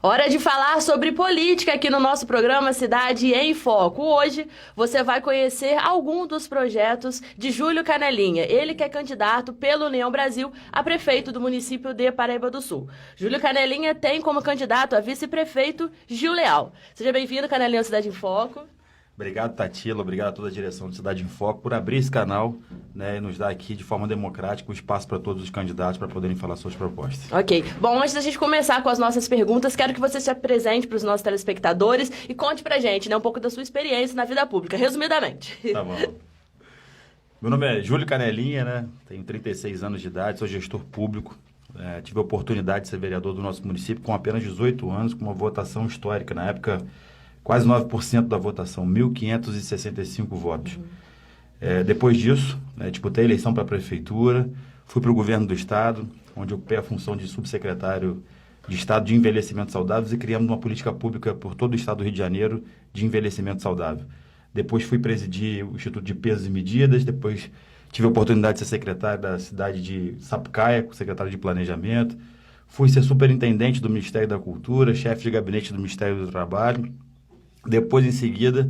Hora de falar sobre política aqui no nosso programa Cidade em Foco. Hoje você vai conhecer algum dos projetos de Júlio Canelinha, ele que é candidato pela União Brasil a prefeito do município de Paraíba do Sul. Júlio Canelinha tem como candidato a vice-prefeito Gil Leal. Seja bem-vindo, Canelinha, ao Cidade em Foco. Obrigado, Tatila, obrigado a toda a direção do Cidade em Foco por abrir esse canal, né, e nos dar aqui de forma democrática o espaço para todos os candidatos para poderem falar suas propostas. Ok. Bom, antes da gente começar com as nossas perguntas, quero que você se apresente para os nossos telespectadores e conte pra gente, né, um pouco da sua experiência na vida pública, resumidamente. Tá bom. Meu nome é Júlio Canelinha, né, tenho 36 anos de idade, sou gestor público. Tive a oportunidade de ser vereador do nosso município com apenas 18 anos, com uma votação histórica, na época quase 9% da votação, 1.565 votos. Depois disso, disputei a eleição para a prefeitura, fui para o governo do estado, onde ocupei a função de subsecretário de Estado de Envelhecimento Saudável e criamos uma política pública por todo o estado do Rio de Janeiro de envelhecimento saudável. Depois fui presidir o Instituto de Pesos e Medidas, depois tive a oportunidade de ser secretário da cidade de Sapucaia, secretário de Planejamento, fui ser superintendente do Ministério da Cultura, chefe de gabinete do Ministério do Trabalho. Depois, em seguida,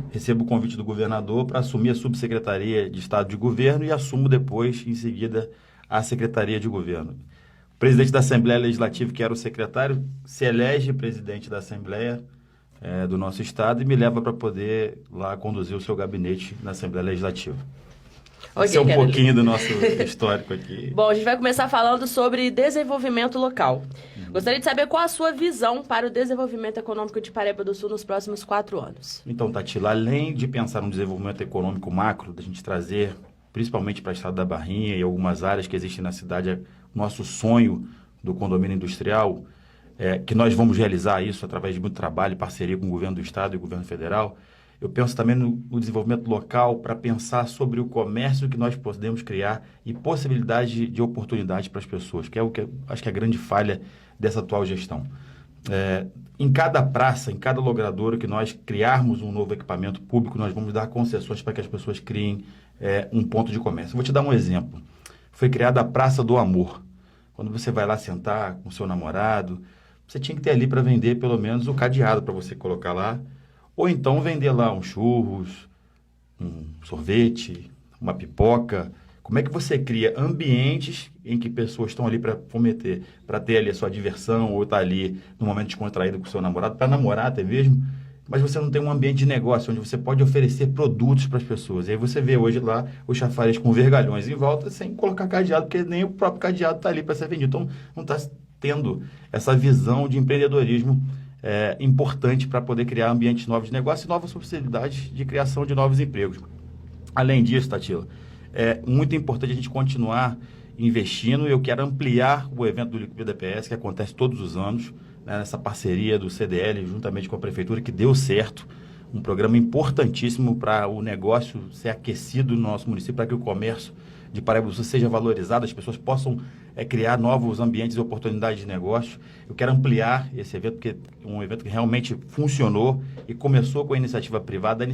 recebo o convite do governador para assumir a subsecretaria de Estado de Governo e assumo depois, em seguida, a Secretaria de Governo. O presidente da Assembleia Legislativa, que era o secretário, se elege presidente da Assembleia do nosso Estado e me leva para poder lá conduzir o seu gabinete na Assembleia Legislativa. Esse é um pouquinho do nosso histórico aqui. Bom, a gente vai começar falando sobre desenvolvimento local. Gostaria de saber qual a sua visão para o desenvolvimento econômico de Paraíba do Sul nos próximos 4 anos. Então, Tatila, além de pensar no desenvolvimento econômico macro, da gente trazer, principalmente para o estado da Barrinha e algumas áreas que existem na cidade, nosso sonho do condomínio industrial, que nós vamos realizar isso através de muito trabalho e parceria com o governo do estado e o governo federal. Eu penso também no desenvolvimento local para pensar sobre o comércio que nós podemos criar e possibilidade de oportunidade para as pessoas, que é o que acho que é a grande falha dessa atual gestão. Em cada praça, em cada logradouro que nós criarmos um novo equipamento público, nós vamos dar concessões para que as pessoas criem um ponto de comércio. Eu vou te dar um exemplo. Foi criada a Praça do Amor. Quando você vai lá sentar com o seu namorado, você tinha que ter ali para vender pelo menos o cadeado para você colocar lá, ou então vender lá um churros, um sorvete, uma pipoca. Como é que você cria ambientes em que pessoas estão ali para cometer, para ter ali a sua diversão, ou estar ali no momento descontraído com o seu namorado, para namorar até mesmo, mas você não tem um ambiente de negócio onde você pode oferecer produtos para as pessoas. E aí você vê hoje lá o chafariz com vergalhões em volta sem colocar cadeado, porque nem o próprio cadeado está ali para ser vendido. Então não está tendo essa visão de empreendedorismo importante para poder criar ambientes novos de negócio e novas possibilidades de criação de novos empregos. Além disso, Tatila, é muito importante a gente continuar investindo e eu quero ampliar o evento do Liquida PS, que acontece todos os anos, nessa parceria do CDL juntamente com a Prefeitura, que deu certo. Um programa importantíssimo para o negócio ser aquecido no nosso município, para que o comércio de Paraíba do Sul seja valorizado, as pessoas possam criar novos ambientes e oportunidades de negócio. Eu quero ampliar esse evento, porque é um evento que realmente funcionou e começou com a iniciativa privada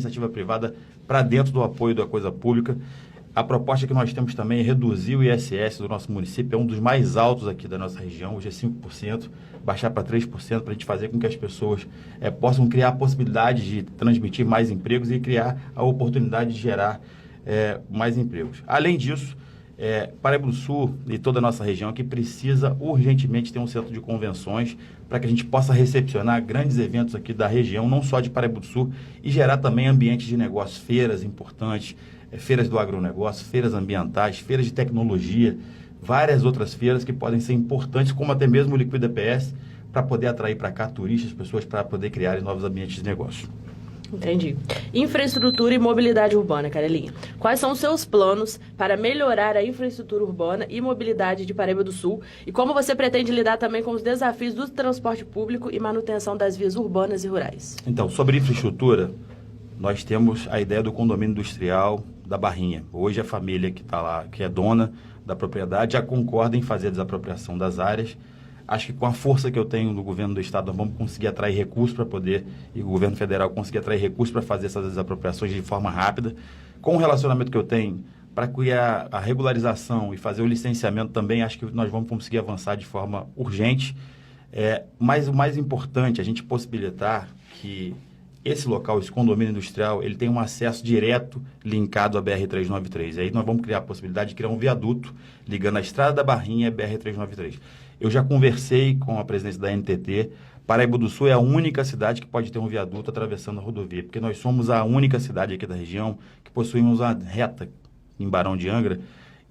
para dentro do apoio da coisa pública. A proposta que nós temos também é reduzir o ISS do nosso município, é um dos mais altos aqui da nossa região, hoje é 5%, baixar para 3%, para a gente fazer com que as pessoas possam criar a possibilidade de transmitir mais empregos e criar a oportunidade de gerar mais empregos. Além disso, Paraíba do Sul e toda a nossa região aqui precisa urgentemente ter um centro de convenções para que a gente possa recepcionar grandes eventos aqui da região, não só de Paraíba do Sul, e gerar também ambientes de negócios, feiras importantes, feiras do agronegócio, feiras ambientais, feiras de tecnologia, várias outras feiras que podem ser importantes, como até mesmo o Liquida PS, para poder atrair para cá turistas, pessoas para poder criar novos ambientes de negócio. Entendi. Infraestrutura e mobilidade urbana, Canelinha. Quais são os seus planos para melhorar a infraestrutura urbana e mobilidade de Paraíba do Sul? E como você pretende lidar também com os desafios do transporte público e manutenção das vias urbanas e rurais? Então, sobre infraestrutura, nós temos a ideia do condomínio industrial da Barrinha. Hoje a família que está lá, que é dona da propriedade, já concorda em fazer a desapropriação das áreas. Acho que com a força que eu tenho no governo do estado, nós vamos conseguir atrair recursos para poder, e o governo federal conseguir atrair recursos para fazer essas desapropriações de forma rápida. Com o relacionamento que eu tenho, para criar a regularização e fazer o licenciamento também, acho que nós vamos conseguir avançar de forma urgente. Mas o mais importante, a gente possibilitar que esse local, esse condomínio industrial, ele tem um acesso direto linkado à BR-393. Aí nós vamos criar a possibilidade de criar um viaduto ligando a Estrada da Barrinha à BR-393. Eu já conversei com a presidência da NTT. Paraíba do Sul é a única cidade que pode ter um viaduto atravessando a rodovia, porque nós somos a única cidade aqui da região que possuímos uma reta em Barão de Angra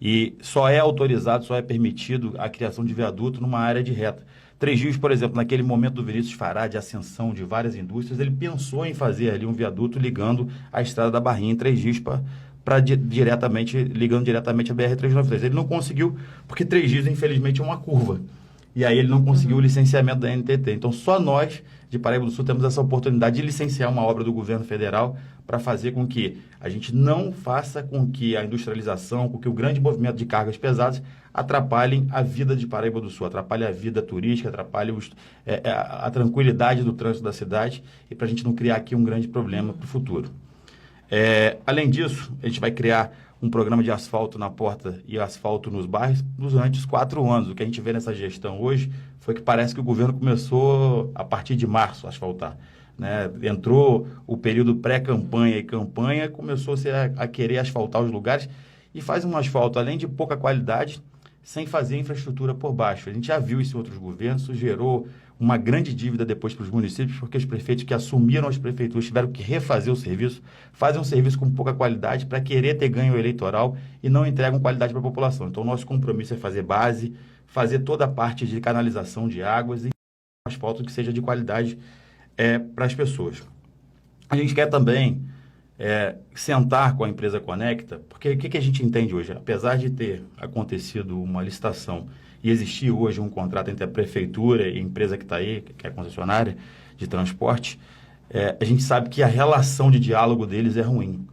e só é autorizado, só é permitido a criação de viaduto numa área de reta. Três Rios, por exemplo, naquele momento do Vinícius Fará, de ascensão de várias indústrias, ele pensou em fazer ali um viaduto ligando a Estrada da Barrinha em Três Rios ligando diretamente a BR-393. Ele não conseguiu, porque Três Rios, infelizmente, é uma curva. E aí ele não conseguiu o licenciamento da NTT. Então, só nós, de Paraíba do Sul, temos essa oportunidade de licenciar uma obra do governo federal para fazer com que a gente não faça com que a industrialização, com que o grande movimento de cargas pesadas atrapalhem a vida de Paraíba do Sul, atrapalhem a vida turística, atrapalhem a tranquilidade do trânsito da cidade e para a gente não criar aqui um grande problema para o futuro. Além disso, a gente vai criar um programa de asfalto na porta e asfalto nos bairros durante os 4 anos. O que a gente vê nessa gestão hoje foi que parece que o governo começou a partir de março a asfaltar. Né? Entrou o período pré-campanha e campanha, começou-se a querer asfaltar os lugares e faz um asfalto, além de pouca qualidade, sem fazer infraestrutura por baixo. A gente já viu isso em outros governos, isso gerou uma grande dívida depois para os municípios, porque os prefeitos que assumiram as prefeituras tiveram que refazer o serviço, fazem um serviço com pouca qualidade para querer ter ganho eleitoral e não entregam qualidade para a população. Então, o nosso compromisso é fazer base, fazer toda a parte de canalização de águas e um asfalto que seja de qualidade para as pessoas. A gente quer também sentar com a empresa Conecta, porque o que a gente entende hoje? Apesar de ter acontecido uma licitação e existir hoje um contrato entre a prefeitura e a empresa que está aí, que é a concessionária de transporte, a gente sabe que a relação de diálogo deles é ruim.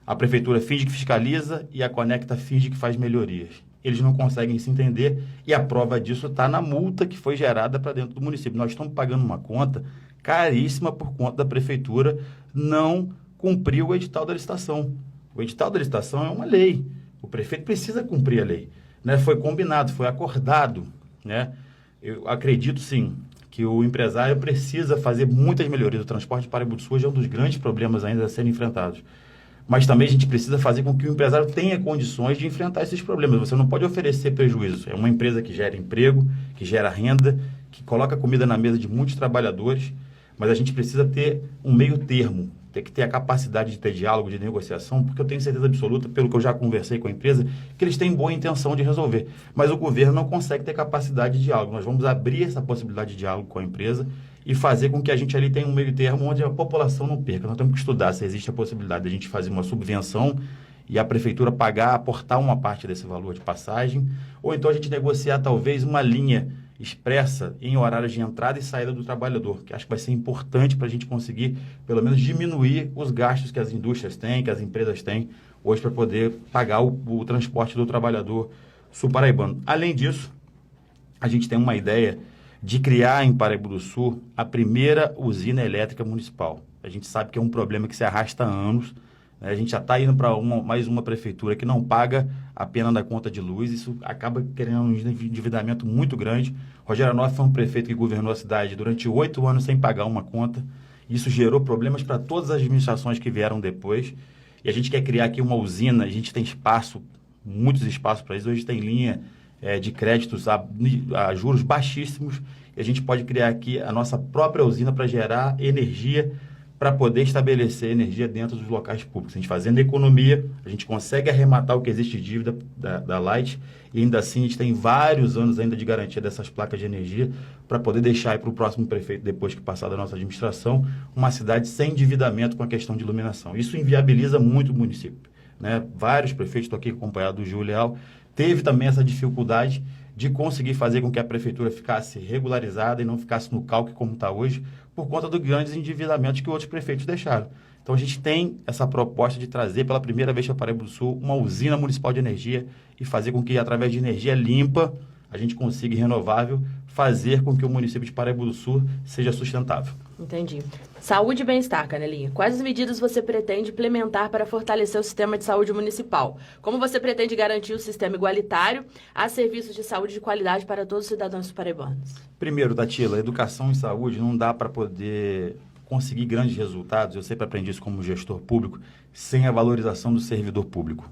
A prefeitura finge que fiscaliza e a Conecta finge que faz melhorias. Eles não conseguem se entender e a prova disso está na multa que foi gerada para dentro do município. Nós estamos pagando uma conta caríssima por conta da prefeitura não cumprir o edital da licitação. O edital da licitação é uma lei. O prefeito precisa cumprir a lei. Né? Foi combinado, foi acordado. Né? Eu acredito, sim, que o empresário precisa fazer muitas melhorias. O transporte de Paraíba do Sul é um dos grandes problemas ainda a serem enfrentados. Mas também a gente precisa fazer com que o empresário tenha condições de enfrentar esses problemas. Você não pode oferecer prejuízo. É uma empresa que gera emprego, que gera renda, que coloca comida na mesa de muitos trabalhadores, mas a gente precisa ter um meio termo. Tem que ter a capacidade de ter diálogo, de negociação, porque eu tenho certeza absoluta, pelo que eu já conversei com a empresa, que eles têm boa intenção de resolver. Mas o governo não consegue ter capacidade de diálogo. Nós vamos abrir essa possibilidade de diálogo com a empresa e fazer com que a gente ali tenha um meio termo onde a população não perca. Nós temos que estudar se existe a possibilidade de a gente fazer uma subvenção e a prefeitura aportar uma parte desse valor de passagem, ou então a gente negociar talvez uma linha expressa em horários de entrada e saída do trabalhador, que acho que vai ser importante para a gente conseguir, pelo menos, diminuir os gastos que as indústrias têm, que as empresas têm hoje para poder pagar o transporte do trabalhador sul-paraibano. Além disso, a gente tem uma ideia de criar em Paraíba do Sul a primeira usina elétrica municipal. A gente sabe que é um problema que se arrasta há anos. A gente já está indo para mais uma prefeitura que não paga a pena da conta de luz. Isso acaba criando um endividamento muito grande. Rogério Anof foi um prefeito que governou a cidade durante 8 anos sem pagar uma conta. Isso gerou problemas para todas as administrações que vieram depois. E a gente quer criar aqui uma usina. A gente tem espaço, muitos espaços para isso. Hoje tem linha de créditos a juros baixíssimos. E a gente pode criar aqui a nossa própria usina para gerar energia, para poder estabelecer energia dentro dos locais públicos. A gente fazendo economia, a gente consegue arrematar o que existe de dívida da Light e ainda assim a gente tem vários anos ainda de garantia dessas placas de energia para poder deixar aí para o próximo prefeito, depois que passar da nossa administração, uma cidade sem endividamento com a questão de iluminação. Isso inviabiliza muito o município. Né? Vários prefeitos, estou aqui acompanhado do Gil Leal, teve também essa dificuldade de conseguir fazer com que a prefeitura ficasse regularizada e não ficasse no calque como está hoje, por conta dos grandes endividamentos que outros prefeitos deixaram. Então, a gente tem essa proposta de trazer pela primeira vez para Paraíba do Sul uma usina municipal de energia e fazer com que, através de energia limpa, a gente consiga, renovável, fazer com que o município de Paraíba do Sul seja sustentável. Entendi. Saúde e bem-estar, Canelinha. Quais medidas você pretende implementar para fortalecer o sistema de saúde municipal? Como você pretende garantir o sistema igualitário a serviços de saúde de qualidade para todos os cidadãos paraibanos? Primeiro, Tatila, educação e saúde não dá para poder conseguir grandes resultados, eu sempre aprendi isso como gestor público, sem a valorização do servidor público.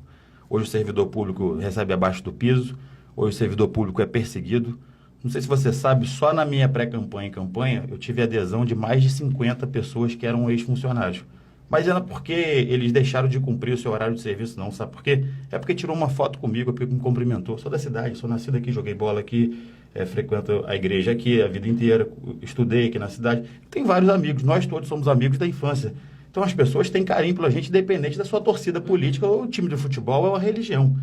Hoje o servidor público recebe abaixo do piso, hoje o servidor público é perseguido. Não sei se você sabe, só na minha pré-campanha e campanha, eu tive adesão de mais de 50 pessoas que eram ex-funcionários. Mas era porque eles deixaram de cumprir o seu horário de serviço, não. Sabe por quê? É porque tirou uma foto comigo, é porque me cumprimentou. Sou da cidade, sou nascido aqui, joguei bola aqui, frequento a igreja aqui a vida inteira, estudei aqui na cidade. Tem vários amigos, nós todos somos amigos da infância. Então as pessoas têm carinho pela gente, independente da sua torcida política, ou time de futebol, ou a religião.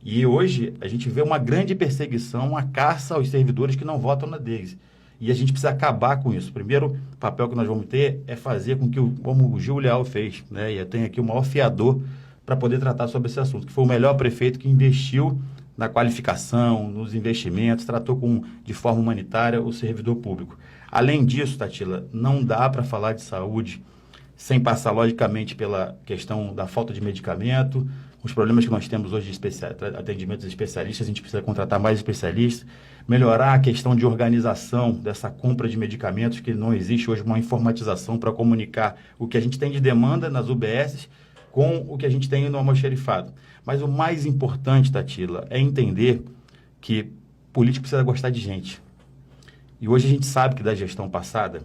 E hoje a gente vê uma grande perseguição, uma caça aos servidores que não votam na DEIS. E a gente precisa acabar com isso. Primeiro papel que nós vamos ter é fazer com que, como o Gil Leal fez, né? E eu tenho aqui o maior fiador para poder tratar sobre esse assunto, que foi o melhor prefeito que investiu na qualificação, nos investimentos, tratou de forma humanitária o servidor público. Além disso, Tatila, não dá para falar de saúde sem passar, logicamente, pela questão da falta de medicamento, os problemas que nós temos hoje de atendimentos especialistas, a gente precisa contratar mais especialistas, melhorar a questão de organização dessa compra de medicamentos, que não existe hoje uma informatização para comunicar o que a gente tem de demanda nas UBSs com o que a gente tem no almoxarifado. Mas o mais importante, Tatila, é entender que político precisa gostar de gente. E hoje a gente sabe que da gestão passada,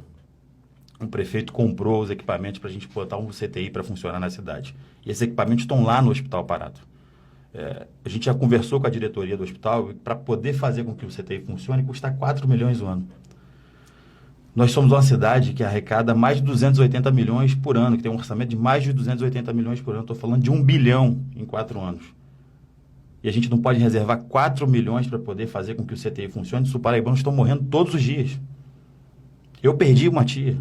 um prefeito comprou os equipamentos para a gente botar um CTI para funcionar na cidade. E esses equipamentos estão lá no hospital parado. A gente já conversou com a diretoria do hospital para poder fazer com que o CTI funcione, custa 4 milhões o ano. Nós somos uma cidade que arrecada mais de 280 milhões por ano, que tem um orçamento de mais de 280 milhões por ano. Estou falando de 1 bilhão em 4 anos. E a gente não pode reservar 4 milhões para poder fazer com que o CTI funcione. Os paraibanos estão morrendo todos os dias. Eu perdi uma tia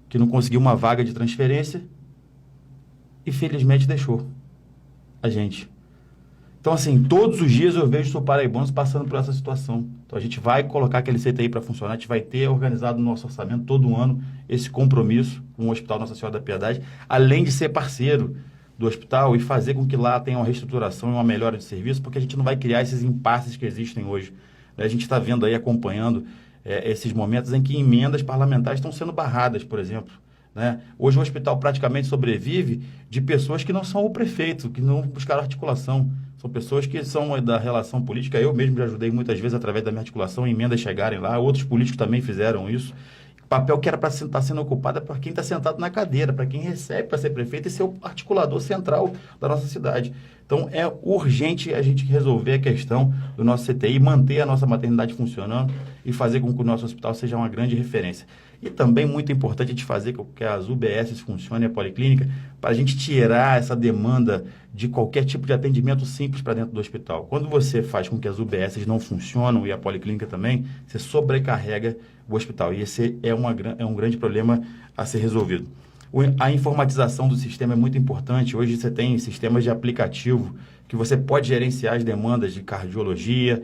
que não conseguiu uma vaga de transferência e felizmente deixou a gente. Então, assim, todos os dias eu vejo os paraibanos passando por essa situação. Então, a gente vai colocar aquele CTI para funcionar, a gente vai ter organizado no nosso orçamento todo ano esse compromisso com o Hospital Nossa Senhora da Piedade, além de ser parceiro do hospital e fazer com que lá tenha uma reestruturação e uma melhora de serviço, porque a gente não vai criar esses impasses que existem hoje. A gente está vendo aí, acompanhando esses momentos em que emendas parlamentares estão sendo barradas, por exemplo. Né? Hoje o hospital praticamente sobrevive de pessoas que não são o prefeito, que não buscaram articulação. São pessoas que são da relação política. Eu mesmo já ajudei muitas vezes através da minha articulação, emendas chegarem lá. Outros políticos também fizeram isso. O papel que era para estar sendo ocupado é para quem está sentado na cadeira, para quem recebe para ser prefeito e ser o articulador central da nossa cidade. Então, é urgente a gente resolver a questão do nosso CTI, manter a nossa maternidade funcionando e fazer com que o nosso hospital seja uma grande referência. E também muito importante a gente fazer com que as UBSs funcionem, a policlínica, para a gente tirar essa demanda de qualquer tipo de atendimento simples para dentro do hospital. Quando você faz com que as UBSs não funcionam e a policlínica também, você sobrecarrega o hospital. E esse é um grande problema a ser resolvido. A informatização do sistema é muito importante. Hoje você tem sistemas de aplicativo que você pode gerenciar as demandas de cardiologia,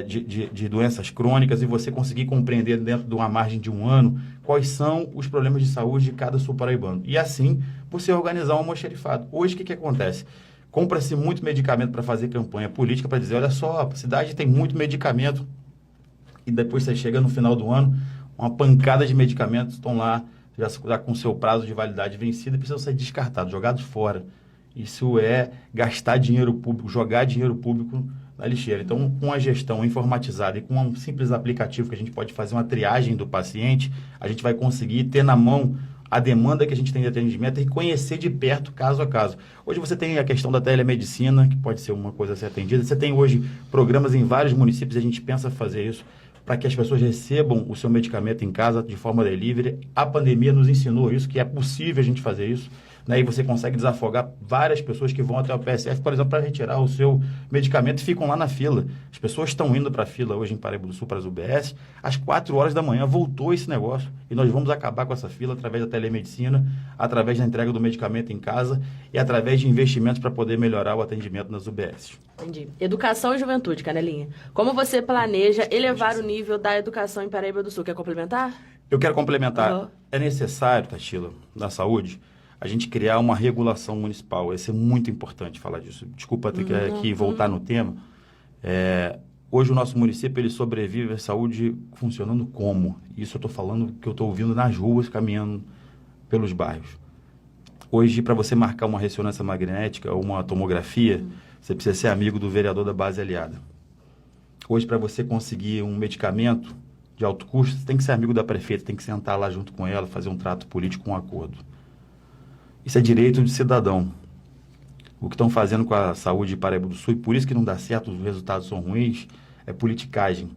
de doenças crônicas e você conseguir compreender dentro de uma margem de um ano quais são os problemas de saúde de cada sul paraibano. E assim, você organizar um almoxarifado. Hoje, o que acontece? Compra-se muito medicamento para fazer campanha política, para dizer, olha só, a cidade tem muito medicamento e depois você chega no final do ano, uma pancada de medicamentos estão lá, já com seu prazo de validade vencido e precisam ser descartados, jogados fora. Isso é gastar dinheiro público, jogar dinheiro público na lixeira. Então, com a gestão informatizada e com um simples aplicativo que a gente pode fazer uma triagem do paciente, a gente vai conseguir ter na mão a demanda que a gente tem de atendimento e conhecer de perto, caso a caso. Hoje você tem a questão da telemedicina, que pode ser uma coisa a ser atendida. Você tem hoje programas em vários municípios, a gente pensa fazer isso, para que as pessoas recebam o seu medicamento em casa de forma delivery. A pandemia nos ensinou isso, que é possível a gente fazer isso. né? E você consegue desafogar várias pessoas que vão até o PSF, por exemplo, para retirar o seu medicamento e ficam lá na fila. As pessoas estão indo para a fila hoje em Paraíba do Sul, para as UBS, às 4 horas da manhã, voltou esse negócio. E nós vamos acabar com essa fila através da telemedicina, através da entrega do medicamento em casa e através de investimentos para poder melhorar o atendimento nas UBS. Entendi. Educação e juventude, Canelinha. Como você planeja elevar o nível da educação em Paraíba do Sul? Quer complementar? Eu quero complementar. Uhum. É necessário, Tatila, na saúde, a gente criar uma regulação municipal. Vai ser muito importante falar disso. Desculpa ter que aqui voltar no tema. Hoje o nosso município ele sobrevive à saúde funcionando como? Isso eu estou falando que eu estou ouvindo nas ruas, caminhando pelos bairros. Hoje, para você marcar uma ressonância magnética ou uma tomografia, você precisa ser amigo do vereador da base aliada. Hoje, para você conseguir um medicamento de alto custo, você tem que ser amigo da prefeita, tem que sentar lá junto com ela, fazer um trato político, um acordo. Isso é direito de cidadão. O que estão fazendo com a saúde de Paraíba do Sul, e por isso que não dá certo, os resultados são ruins, é politicagem.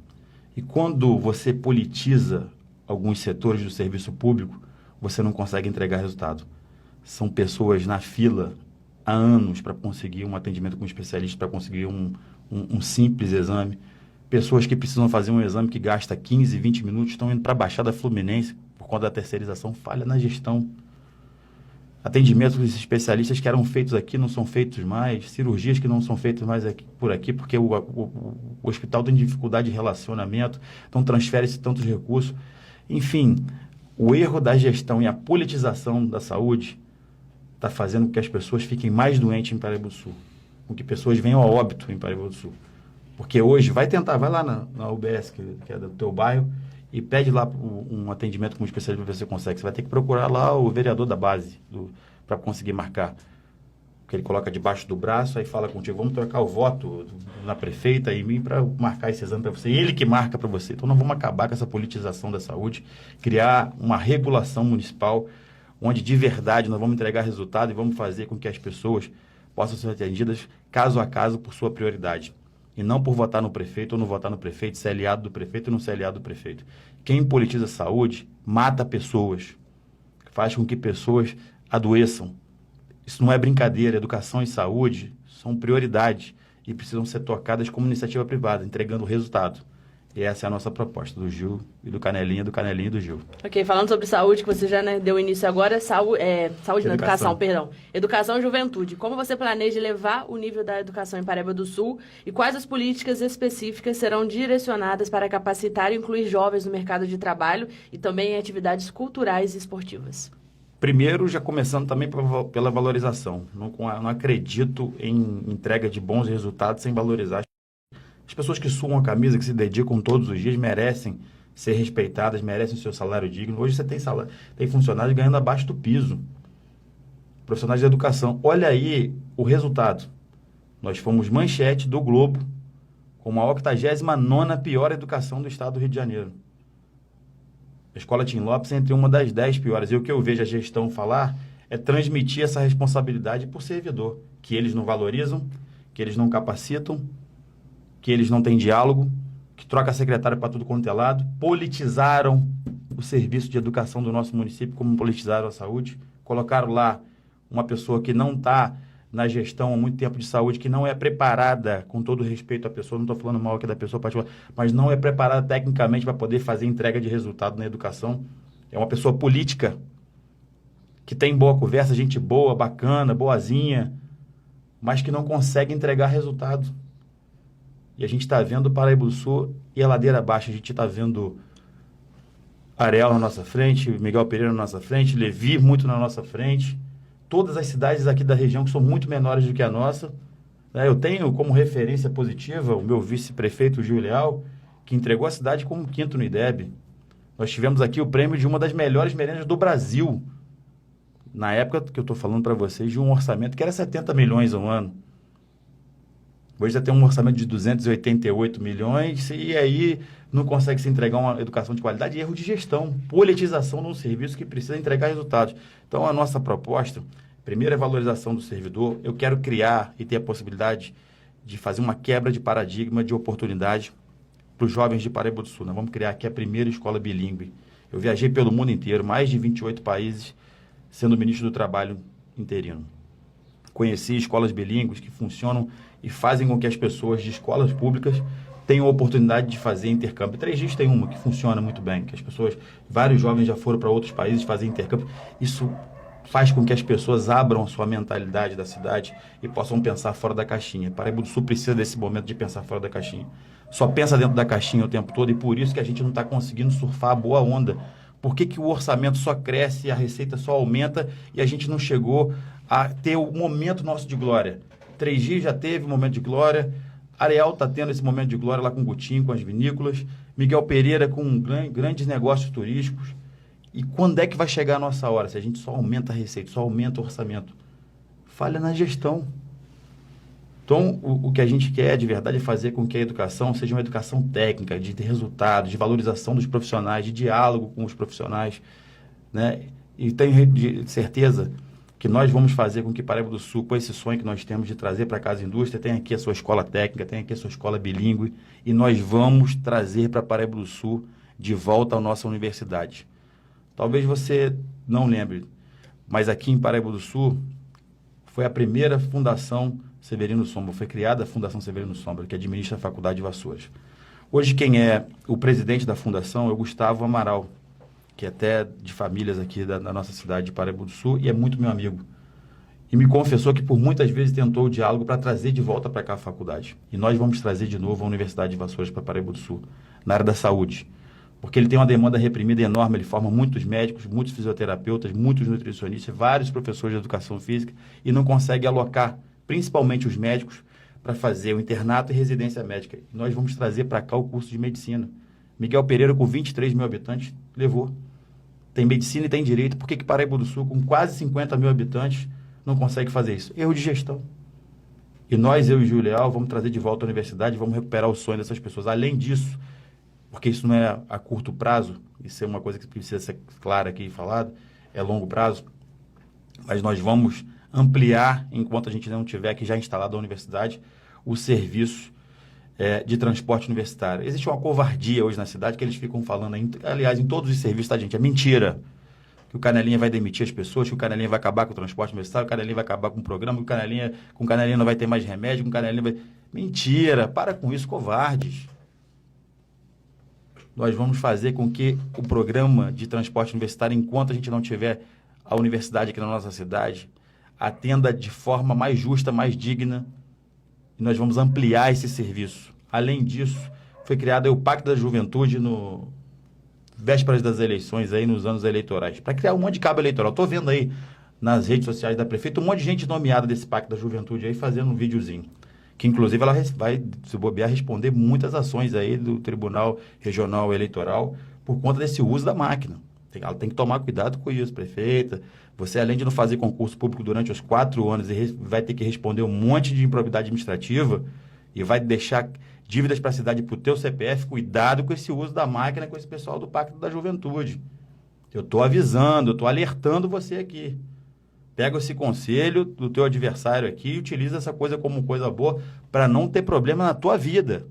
E quando você politiza alguns setores do serviço público, você não consegue entregar resultado. São pessoas na fila há anos para conseguir um atendimento com um especialista, para conseguir um simples exame. Pessoas que precisam fazer um exame que gasta 15, 20 minutos, estão indo para a Baixada Fluminense por conta da terceirização, falha na gestão. Atendimentos dos especialistas que eram feitos aqui não são feitos mais, cirurgias que não são feitas mais por aqui, porque o hospital tem dificuldade de relacionamento, então transfere-se tantos recursos. Enfim, o erro da gestão e a politização da saúde está fazendo com que as pessoas fiquem mais doentes em Paraíba do Sul, com que pessoas venham a óbito em Paraíba do Sul. Porque hoje, vai lá na UBS, que é do teu bairro, e pede lá um atendimento com um especialista para ver se você consegue. Você vai ter que procurar lá o vereador da base para conseguir marcar. Porque ele coloca debaixo do braço, aí fala contigo, vamos trocar o voto na prefeita e mim para marcar esse exame para você. E ele que marca para você. Então, nós vamos acabar com essa politização da saúde, criar uma regulação municipal, onde de verdade nós vamos entregar resultado e vamos fazer com que as pessoas possam ser atendidas caso a caso por sua prioridade. E não por votar no prefeito ou não votar no prefeito, ser aliado do prefeito ou não ser aliado do prefeito. Quem politiza a saúde mata pessoas, faz com que pessoas adoeçam. Isso não é brincadeira. Educação e saúde são prioridades e precisam ser tocadas como iniciativa privada, entregando resultado. E essa é a nossa proposta do Gil e do Canelinha e do Gil. Ok, falando sobre saúde, que você já deu início agora, saúde na educação, perdão. Educação e juventude. Como você planeja elevar o nível da educação em Paraíba do Sul e quais as políticas específicas serão direcionadas para capacitar e incluir jovens no mercado de trabalho e também em atividades culturais e esportivas? Primeiro, já começando também pela valorização. Não acredito em entrega de bons resultados sem valorizar. As pessoas que suam a camisa, que se dedicam todos os dias, merecem ser respeitadas, merecem o seu salário digno. Hoje você tem funcionários ganhando abaixo do piso. Profissionais de educação. Olha aí o resultado. Nós fomos manchete do Globo com a 89ª pior educação do estado do Rio de Janeiro. A Escola Tim Lopes entre uma das 10 piores. E o que eu vejo a gestão falar é transmitir essa responsabilidade por servidor. Que eles não valorizam, que eles não capacitam, que eles não têm diálogo, que troca a secretária para tudo quanto é lado, politizaram o serviço de educação do nosso município, como politizaram a saúde, colocaram lá uma pessoa que não está na gestão há muito tempo de saúde, que não é preparada, com todo respeito à pessoa, não estou falando mal aqui da pessoa particular, mas não é preparada tecnicamente para poder fazer entrega de resultado na educação. É uma pessoa política, que tem boa conversa, gente boa, bacana, boazinha, mas que não consegue entregar resultado. E a gente está vendo o Paraíba do Sul e a ladeira abaixo. A gente está vendo Ariel na nossa frente, Miguel Pereira na nossa frente, Levi muito na nossa frente. Todas as cidades aqui da região que são muito menores do que a nossa. Eu tenho como referência positiva o meu vice-prefeito Gil Leal, que entregou a cidade como quinto no IDEB. Nós tivemos aqui o prêmio de uma das melhores merendas do Brasil. Na época que eu estou falando para vocês, de um orçamento que era 70 milhões ao ano. Hoje já tem um orçamento de 288 milhões e aí não consegue se entregar uma educação de qualidade. Erro de gestão, politização de um serviço que precisa entregar resultados. Então, a nossa proposta, primeiro é a valorização do servidor. Eu quero criar e ter a possibilidade de fazer uma quebra de paradigma, de oportunidade para os jovens de Paraíba do Sul. Nós vamos criar aqui a primeira escola bilíngue. Eu viajei pelo mundo inteiro, mais de 28 países, sendo ministro do Trabalho interino. Conheci escolas bilíngues que funcionam e fazem com que as pessoas de escolas públicas tenham a oportunidade de fazer intercâmbio. 3 Dias tem uma que funciona muito bem, que as pessoas, vários jovens já foram para outros países fazer intercâmbio. Isso faz com que as pessoas abram a sua mentalidade da cidade e possam pensar fora da caixinha. Paraíba do Sul precisa desse momento de pensar fora da caixinha. Só pensa dentro da caixinha o tempo todo e por isso que a gente não está conseguindo surfar a boa onda. Por que que o orçamento só cresce, a receita só aumenta e a gente não chegou a ter o momento nosso de glória? 3G já teve um momento de glória, Areal está tendo esse momento de glória lá com o Gutinho, com as vinícolas, Miguel Pereira com grandes negócios turísticos. E quando é que vai chegar a nossa hora? Se a gente só aumenta a receita, só aumenta o orçamento. Falha na gestão. Então, o que a gente quer de verdade é fazer com que a educação seja uma educação técnica, de resultado, de valorização dos profissionais, de diálogo com os profissionais, né? E tenho certeza que nós vamos fazer com que Paraíba do Sul, com esse sonho que nós temos de trazer para a Casa Indústria, tenha aqui a sua escola técnica, tenha aqui a sua escola bilíngue, e nós vamos trazer para Paraíba do Sul de volta a nossa universidade. Talvez você não lembre, mas aqui em Paraíba do Sul foi a primeira Fundação Severino Sombra, foi criada a Fundação Severino Sombra, que administra a Faculdade de Vassouras. Hoje quem é o presidente da fundação é o Gustavo Amaral, que é até de famílias aqui da nossa cidade de Paraíba do Sul e é muito meu amigo. E me confessou que por muitas vezes tentou o diálogo para trazer de volta para cá a faculdade. E nós vamos trazer de novo a Universidade de Vassouras para Paraíba do Sul, na área da saúde. Porque ele tem uma demanda reprimida enorme, ele forma muitos médicos, muitos fisioterapeutas, muitos nutricionistas, vários professores de educação física e não consegue alocar, principalmente os médicos, para fazer o internato e residência médica. E nós vamos trazer para cá o curso de medicina. Miguel Pereira, com 23 mil habitantes, levou. Tem medicina e tem direito. Por que Paraíba do Sul, com quase 50 mil habitantes, não consegue fazer isso? Erro de gestão. E nós, eu e o Gil Leal, vamos trazer de volta a universidade, vamos recuperar o sonho dessas pessoas. Além disso, porque isso não é a curto prazo, isso é uma coisa que precisa ser clara aqui e falada, é longo prazo, mas nós vamos ampliar, enquanto a gente não tiver aqui já instalado a universidade, o serviço de transporte universitário. Existe uma covardia hoje na cidade que eles ficam falando, aliás, em todos os serviços, tá, gente? É mentira. Que o Canelinha vai demitir as pessoas, que o Canelinha vai acabar com o transporte universitário, que o Canelinha vai acabar com o programa, que com o Canelinha não vai ter mais remédio, que o Canelinha vai... Mentira! Para com isso, covardes. Nós vamos fazer com que o programa de transporte universitário, enquanto a gente não tiver a universidade aqui na nossa cidade, atenda de forma mais justa, mais digna, e nós vamos ampliar esse serviço. Além disso, foi criado o Pacto da Juventude no vésperas das eleições, aí nos anos eleitorais, para criar um monte de cabo eleitoral. Estou vendo aí nas redes sociais da prefeita um monte de gente nomeada desse Pacto da Juventude aí fazendo um videozinho, que inclusive ela vai, se bobear, responder muitas ações aí do Tribunal Regional Eleitoral por conta desse uso da máquina. Ela tem que tomar cuidado com isso, prefeita. Você, além de não fazer concurso público durante os 4 anos, vai ter que responder um monte de improbidade administrativa e vai deixar dívidas para a cidade para o teu CPF. Cuidado com esse uso da máquina com esse pessoal do Pacto da Juventude. Eu estou avisando, eu estou alertando você aqui. Pega esse conselho do teu adversário aqui e utiliza essa coisa como coisa boa para não ter problema na tua vida.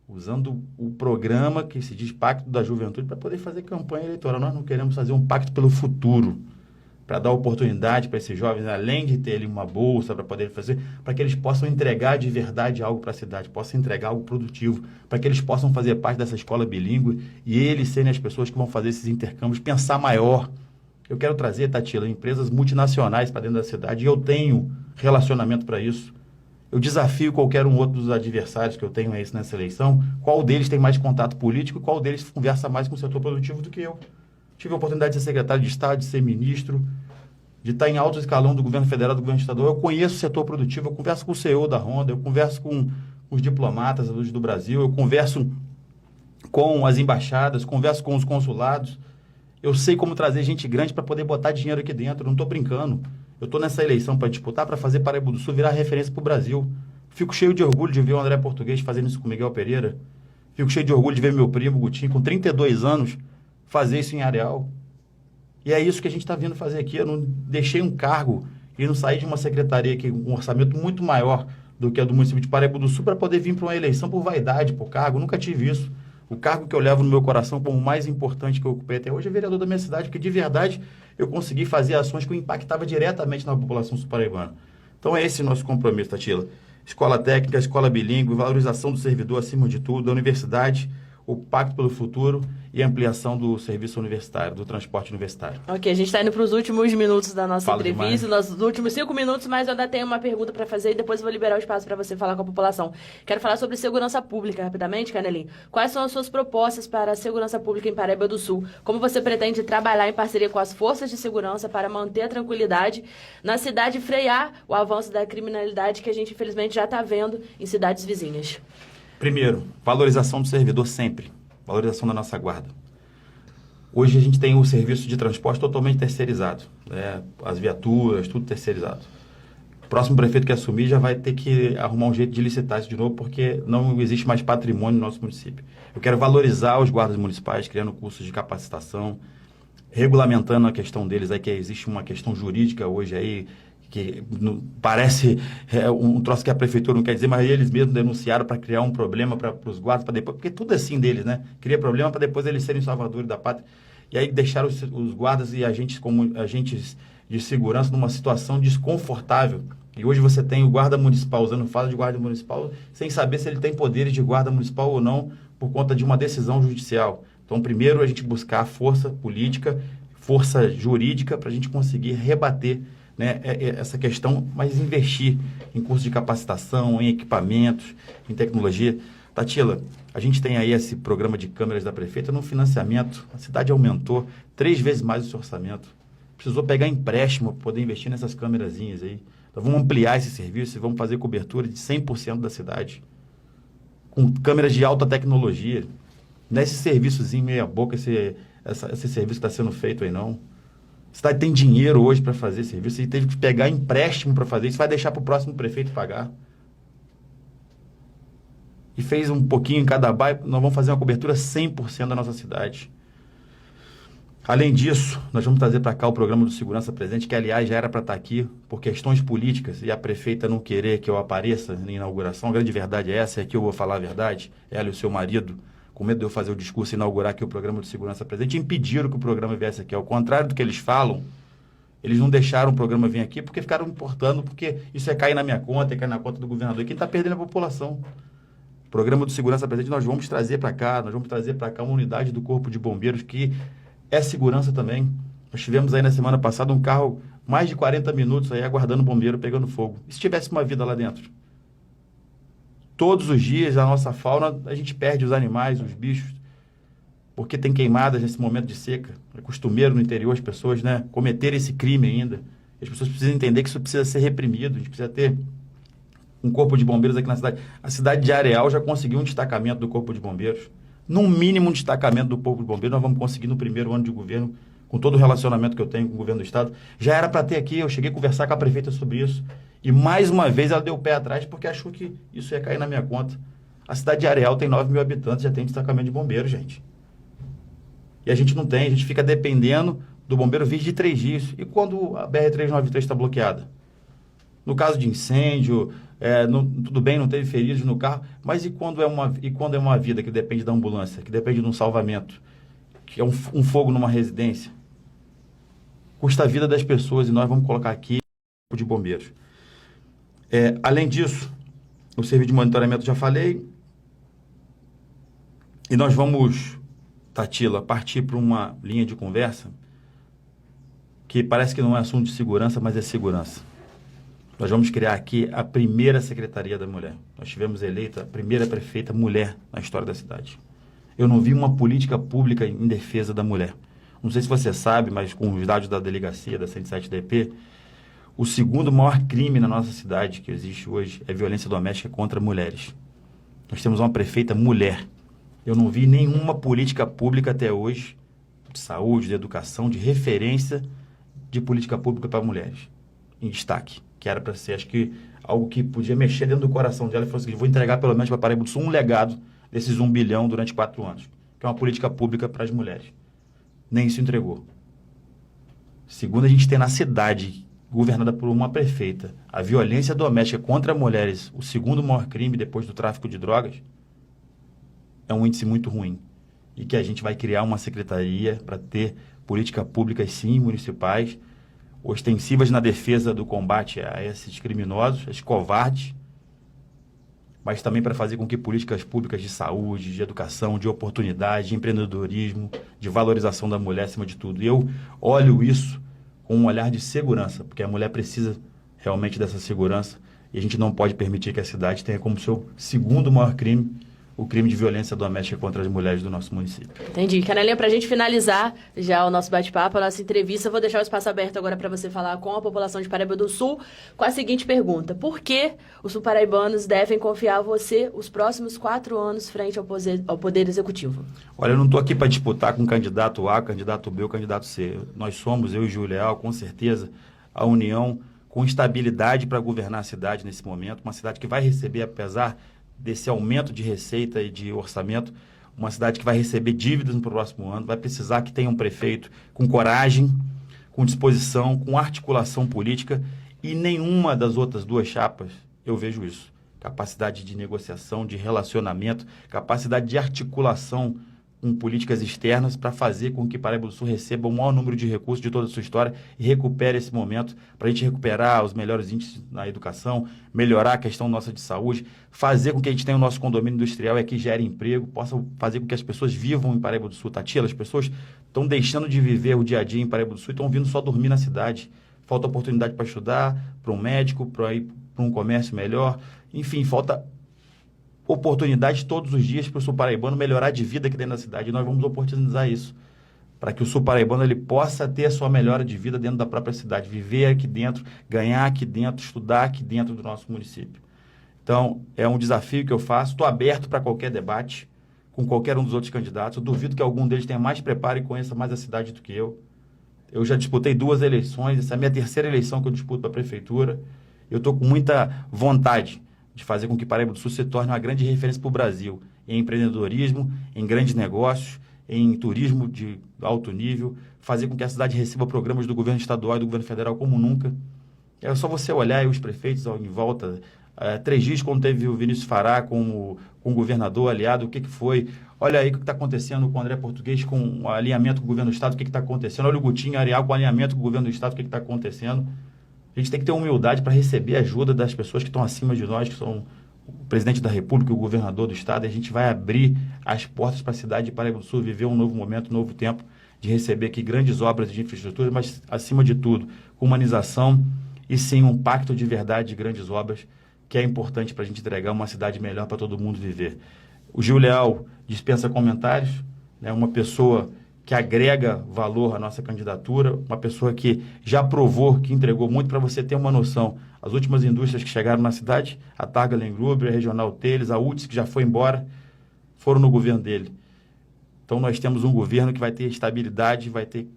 Usando o programa que se diz Pacto da Juventude para poder fazer campanha eleitoral. Nós não queremos fazer um pacto pelo futuro, para dar oportunidade para esses jovens, além de ter ali uma bolsa para poder fazer, para que eles possam entregar de verdade algo para a cidade, possam entregar algo produtivo, para que eles possam fazer parte dessa escola bilíngue e eles serem as pessoas que vão fazer esses intercâmbios, pensar maior. Eu quero trazer, Tatila, empresas multinacionais para dentro da cidade e eu tenho relacionamento para isso. Eu desafio qualquer um outro dos adversários que eu tenho nessa eleição, qual deles tem mais contato político e qual deles conversa mais com o setor produtivo do que eu. Tive a oportunidade de ser secretário de Estado, de ser ministro, de estar em alto escalão do governo federal, do governo estadual. Eu conheço o setor produtivo, eu converso com o CEO da Honda, eu converso com os diplomatas do Brasil, eu converso com as embaixadas, converso com os consulados. Eu sei como trazer gente grande para poder botar dinheiro aqui dentro, eu não estou brincando. Eu estou nessa eleição para disputar, para fazer Paraíba do Sul virar referência para o Brasil. Fico cheio de orgulho de ver o André Português fazendo isso com o Miguel Pereira. Fico cheio de orgulho de ver meu primo Gutinho, com 32 anos, fazer isso em Areal. E é isso que a gente está vindo fazer aqui. Eu não deixei um cargo e não saí de uma secretaria aqui com um orçamento muito maior do que a do município de Paraíba do Sul para poder vir para uma eleição por vaidade, por cargo. Nunca tive isso. O cargo que eu levo no meu coração como o mais importante que eu ocupei até hoje é vereador da minha cidade, porque de verdade eu consegui fazer ações que eu impactava diretamente na população sul-paraibana. Então é esse nosso compromisso, Tatila. Escola técnica, escola bilíngue, valorização do servidor acima de tudo, a universidade, o pacto pelo futuro e a ampliação do serviço universitário, do transporte universitário. Ok, a gente está indo para os últimos minutos da nossa Fala entrevista, demais. nos últimos 5 minutos, mas eu ainda tenho uma pergunta para fazer e depois eu vou liberar o espaço para você falar com a população. Quero falar sobre segurança pública rapidamente, Canelinho. Quais são as suas propostas para a segurança pública em Paraíba do Sul? Como você pretende trabalhar em parceria com as forças de segurança para manter a tranquilidade na cidade e frear o avanço da criminalidade que a gente infelizmente já está vendo em cidades vizinhas? Primeiro, valorização do servidor sempre. Valorização da nossa guarda. Hoje a gente tem o serviço de transporte totalmente terceirizado. As viaturas, tudo terceirizado. O próximo prefeito que assumir já vai ter que arrumar um jeito de licitar isso de novo, porque não existe mais patrimônio no nosso município. Eu quero valorizar os guardas municipais, criando cursos de capacitação, regulamentando a questão deles, aí que existe uma questão jurídica hoje aí, que parece um troço que a prefeitura não quer dizer, mas eles mesmos denunciaram para criar um problema para os guardas, para depois, porque tudo é assim deles, né? Cria problema para depois eles serem salvadores da pátria. E aí deixaram os guardas e agentes de segurança numa situação desconfortável. E hoje você tem o guarda municipal usando fala de guarda municipal sem saber se ele tem poderes de guarda municipal ou não por conta de uma decisão judicial. Então, primeiro a gente buscar força política, força jurídica para a gente conseguir rebater, né, essa questão, mas investir em cursos de capacitação, em equipamentos, em tecnologia. Tatila, a gente tem aí esse programa de câmeras da prefeita no financiamento. A cidade aumentou 3 vezes mais o seu orçamento. Precisou pegar empréstimo para poder investir nessas câmerazinhas aí. Então vamos ampliar esse serviço e vamos fazer cobertura de 100% da cidade. Com câmeras de alta tecnologia. Não é esse serviçozinho meia boca, esse serviço que está sendo feito aí não. A cidade tem dinheiro hoje para fazer serviço e teve que pegar empréstimo para fazer isso, vai deixar para o próximo prefeito pagar. E fez um pouquinho em cada bairro, nós vamos fazer uma cobertura 100% da nossa cidade. Além disso, nós vamos trazer para cá o programa do Segurança Presente, que aliás já era para estar aqui por questões políticas e a prefeita não querer que eu apareça na inauguração. A grande verdade é essa, é que eu vou falar a verdade, ela e o seu marido, com medo de eu fazer o discurso e inaugurar aqui o programa de segurança presente, impediram que o programa viesse aqui. Ao contrário do que eles falam, eles não deixaram o programa vir aqui porque ficaram importando, porque isso é cair na minha conta, é cair na conta do governador. E quem está perdendo é a população. O programa de segurança presente nós vamos trazer para cá, uma unidade do Corpo de Bombeiros que é segurança também. Nós tivemos aí na semana passada um carro mais de 40 minutos aí aguardando o bombeiro pegando fogo. E se tivesse uma vida lá dentro? Todos os dias, a nossa fauna, a gente perde os animais, os bichos, porque tem queimadas nesse momento de seca. É costumeiro no interior as pessoas, né, cometerem esse crime ainda. As pessoas precisam entender que isso precisa ser reprimido. A gente precisa ter um corpo de bombeiros aqui na cidade. A cidade de Areal já conseguiu um destacamento do corpo de bombeiros. No mínimo um destacamento do corpo de bombeiros nós vamos conseguir no primeiro ano de governo, com todo o relacionamento que eu tenho com o governo do estado. Já era para ter aqui, eu cheguei a conversar com a prefeita sobre isso. E mais uma vez ela deu o pé atrás porque achou que isso ia cair na minha conta. A cidade de Areal tem 9 mil habitantes, já tem destacamento de bombeiros, gente. E a gente não tem, a gente fica dependendo do bombeiro vir de 3 dias. E quando a BR-393 está bloqueada? No caso de incêndio, tudo bem, não teve feridos no carro, mas e quando é uma vida que depende da ambulância, que depende de um salvamento, que é um fogo numa residência? Custa a vida das pessoas e nós vamos colocar aqui de bombeiros. Além disso, o serviço de monitoramento já falei. E nós vamos, Tatila, partir para uma linha de conversa que parece que não é assunto de segurança, mas é segurança. Nós vamos criar aqui a primeira Secretaria da Mulher. Nós tivemos eleita a primeira prefeita mulher na história da cidade. Eu não vi uma política pública em defesa da mulher. Não sei se você sabe, mas com os dados da delegacia da 107DP, o segundo maior crime na nossa cidade que existe hoje é violência doméstica contra mulheres. Nós temos uma prefeita mulher. Eu não vi nenhuma política pública até hoje, de saúde, de educação, de referência de política pública para mulheres, em destaque. Que era para ser, acho que, algo que podia mexer dentro do coração dela e falar assim, vou entregar pelo menos para Paraíba do Sul um legado desses 1 bilhão durante 4 anos, que é uma política pública para as mulheres. Nem isso entregou. Segundo, a gente tem na cidade, governada por uma prefeita, a violência doméstica contra mulheres, o segundo maior crime depois do tráfico de drogas, é um índice muito ruim e que a gente vai criar uma secretaria para ter políticas públicas, sim, municipais, ostensivas na defesa do combate a esses criminosos, esses covardes, mas também para fazer com que políticas públicas de saúde, de educação, de oportunidade, de empreendedorismo, de valorização da mulher, acima de tudo. E eu olho isso com um olhar de segurança, porque a mulher precisa realmente dessa segurança e a gente não pode permitir que a cidade tenha como seu segundo maior crime o crime de violência doméstica contra as mulheres do nosso município. Entendi. Canelinha, para a gente finalizar já o nosso bate-papo, a nossa entrevista, eu vou deixar o espaço aberto agora para você falar com a população de Paraíba do Sul com a seguinte pergunta: por que os sul-paraibanos devem confiar a você os próximos 4 anos frente ao Poder Executivo? Olha, eu não estou aqui para disputar com candidato A, candidato B ou candidato C. Nós somos, eu e Júlio Leal, com certeza, a união com estabilidade para governar a cidade nesse momento, uma cidade que vai receber, apesar desse aumento de receita e de orçamento, uma cidade que vai receber dívidas no próximo ano, vai precisar que tenha um prefeito com coragem, com disposição, com articulação política, e nenhuma das outras 2 chapas eu vejo isso. Capacidade de negociação, de relacionamento, capacidade de articulação com políticas externas para fazer com que Paraíba do Sul receba o maior número de recursos de toda a sua história e recupere esse momento para a gente recuperar os melhores índices na educação, melhorar a questão nossa de saúde, fazer com que a gente tenha o nosso condomínio industrial e aqui gere emprego, possa fazer com que as pessoas vivam em Paraíba do Sul. Tatila, as pessoas estão deixando de viver o dia a dia em Paraíba do Sul e estão vindo só dormir na cidade. Falta oportunidade para estudar, para um médico, para ir para um comércio melhor, enfim, falta oportunidade todos os dias para o sul-paraibano melhorar de vida aqui dentro da cidade. E nós vamos oportunizar isso, para que o sul-paraibano ele possa ter a sua melhora de vida dentro da própria cidade, viver aqui dentro, ganhar aqui dentro, estudar aqui dentro do nosso município. Então, é um desafio que eu faço. Estou aberto para qualquer debate com qualquer um dos outros candidatos. Eu duvido que algum deles tenha mais preparo e conheça mais a cidade do que eu. Eu já disputei 2 eleições, essa é a minha 3ª eleição que eu disputo para a prefeitura. Eu estou com muita vontade de fazer com que Paraíba do Sul se torne uma grande referência para o Brasil, em empreendedorismo, em grandes negócios, em turismo de alto nível, fazer com que a cidade receba programas do governo estadual e do governo federal como nunca. É só você olhar aí os prefeitos em volta, 3 dias quando teve o Vinícius Fará com o governador aliado, o que foi? Olha aí o que está acontecendo com o André Português com o alinhamento com o governo do estado, o que está acontecendo? Olha o Gutinho Areal com o alinhamento com o governo do estado, o que está acontecendo? A gente tem que ter humildade para receber ajuda das pessoas que estão acima de nós, que são o presidente da República e o governador do estado, e a gente vai abrir as portas para a cidade de Paraíba do Sul viver um novo momento, um novo tempo, de receber aqui grandes obras de infraestrutura, mas, acima de tudo, humanização e, sim, um pacto de verdade de grandes obras, que é importante para a gente entregar uma cidade melhor para todo mundo viver. O Gil Leal dispensa comentários, né, uma pessoa que agrega valor à nossa candidatura, uma pessoa que já provou, que entregou muito. Para você ter uma noção, as últimas indústrias que chegaram na cidade, a Targa Gruber, a Regional Teles, a UTS, que já foi embora, foram no governo dele. Então nós temos um governo que vai ter estabilidade, vai ter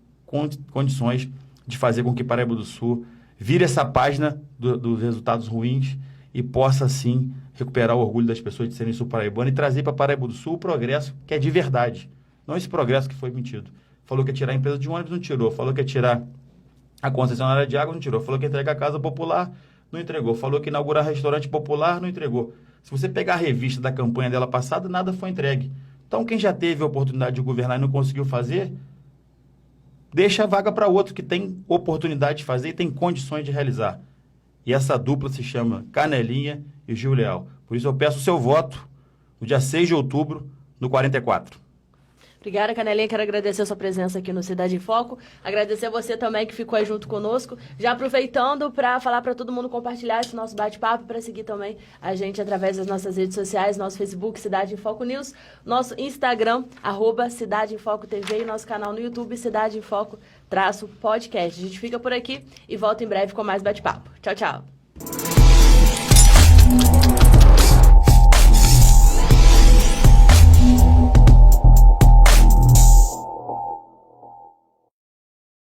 condições de fazer com que Paraíba do Sul vire essa página dos resultados ruins e possa, sim, recuperar o orgulho das pessoas de serem sul-paraibanas e trazer para Paraíba do Sul o progresso que é de verdade. Não esse progresso que foi mentido. Falou que ia tirar a empresa de ônibus, não tirou. Falou que ia tirar a concessionária de água, não tirou. Falou que ia entregar a casa popular, não entregou. Falou que ia inaugurar restaurante popular, não entregou. Se você pegar a revista da campanha dela passada, nada foi entregue. Então, quem já teve a oportunidade de governar e não conseguiu fazer, deixa a vaga para outro que tem oportunidade de fazer e tem condições de realizar. E essa dupla se chama Canelinha e Gil Leal. Por isso eu peço o seu voto no dia 6 de outubro, no 44. Obrigada, Canelinha. Quero agradecer a sua presença aqui no Cidade em Foco. Agradecer a você também que ficou aí junto conosco. Já aproveitando para falar para todo mundo compartilhar esse nosso bate-papo, para seguir também a gente através das nossas redes sociais, nosso Facebook, Cidade em Foco News, nosso Instagram, @Cidade em Foco TV e nosso canal no YouTube, Cidade em Foco _podcast. A gente fica por aqui e volta em breve com mais bate-papo. Tchau, tchau.